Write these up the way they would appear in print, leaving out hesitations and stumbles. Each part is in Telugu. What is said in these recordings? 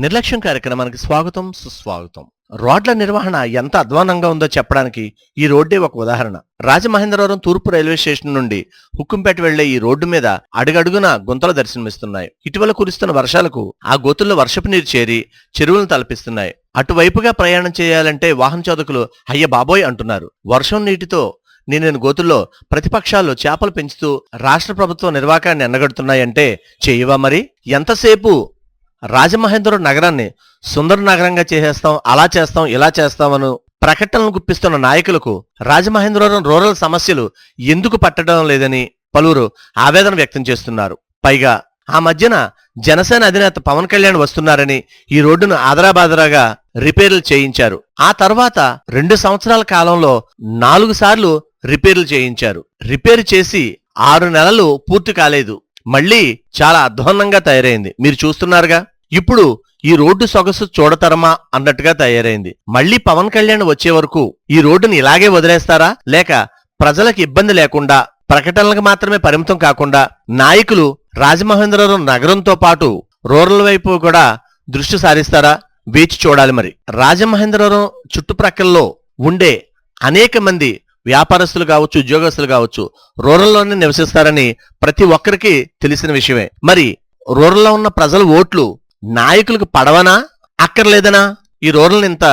నిర్లక్ష్యం కార్యక్రమానికి స్వాగతం సుస్వాగతం. రోడ్ల నిర్వహణ ఎంత అధ్వానంగా ఉందో చెప్పడానికి ఈ రోడ్డే ఒక ఉదాహరణ. రాజమహేంద్రవరం తూర్పు రైల్వే స్టేషన్ నుండి హుక్కుంపేట వెళ్లే ఈ రోడ్డు మీద అడుగడుగున గుంతలు దర్శనమిస్తున్నాయి. ఇటీవల కురుస్తున్న వర్షాలకు ఆ గోతుల్లో వర్షపు నీరు చేరి చెరువులను తలపిస్తున్నాయి. అటువైపుగా ప్రయాణం చేయాలంటే వాహన చోదకులు అయ్య బాబోయ్ అంటున్నారు. వర్షం నీటితో నిండిన గోతుల్లో ప్రతిపక్షాలు చేపలు పెంచుతూ రాష్ట్ర ప్రభుత్వం నిర్వాకాన్ని ఎండగడుతున్నాయంటే చేయవా మరి? ఎంతసేపు రాజమహేంద్రవరం నగరాన్ని సుందర నగరంగా చేసేస్తాం, అలా చేస్తాం, ఇలా చేస్తామను ప్రకటనలు గుప్పిస్తున్న నాయకులకు రాజమహేంద్రవరం రూరల్ సమస్యలు ఎందుకు పట్టడం లేదని పలువురు ఆవేదన వ్యక్తం చేస్తున్నారు. పైగా ఆ మధ్యన జనసేన అధినేత పవన్ కళ్యాణ్ వస్తున్నారని ఈ రోడ్డును ఆదరాబాదరాగా రిపేర్లు చేయించారు. ఆ తర్వాత 2 సంవత్సరాల కాలంలో 4 సార్లు రిపేర్లు చేయించారు. రిపేరు చేసి 6 నెలలు పూర్తి కాలేదు. మళ్లీ చాలా అధ్వాన్నంగా తయారైంది. మీరు చూస్తున్నారుగా. ఇప్పుడు ఈ రోడ్డు సొగసు చూడతరమా అన్నట్టుగా తయారైంది. మళ్లీ పవన్ కళ్యాణ్ వచ్చే వరకు ఈ రోడ్డుని ఇలాగే వదిలేస్తారా, లేక ప్రజలకు ఇబ్బంది లేకుండా ప్రకటనలకు మాత్రమే పరిమితం కాకుండా నాయకులు రాజమహేంద్రవరం నగరంతో పాటు రూరల్ వైపు కూడా దృష్టి సారిస్తారా? వేచి చూడాలి. మరి రాజమహేంద్రవరం చుట్టుప్రక్కల్లో ఉండే అనేక మంది వ్యాపారస్తులు కావచ్చు, ఉద్యోగస్తులు కావచ్చు, రూరల్లోనే నివసిస్తారని ప్రతి ఒక్కరికి తెలిసిన విషయమే. మరి రూరల్లో ఉన్న ప్రజల ఓట్లు నాయకులకు పడవనా, అక్కర్లేదనా ఈ రూరల్ని ఇంత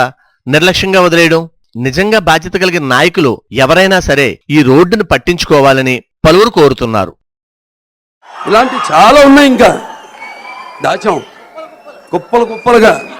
నిర్లక్ష్యంగా వదిలేయడం? నిజంగా బాధ్యత కలిగిన నాయకులు ఎవరైనా సరే ఈ రోడ్డును పట్టించుకోవాలని పలువురు కోరుతున్నారు. ఇలాంటి చాలా ఉన్నాయి, ఇంకా దాచాం కుప్పలు కుప్పలుగా.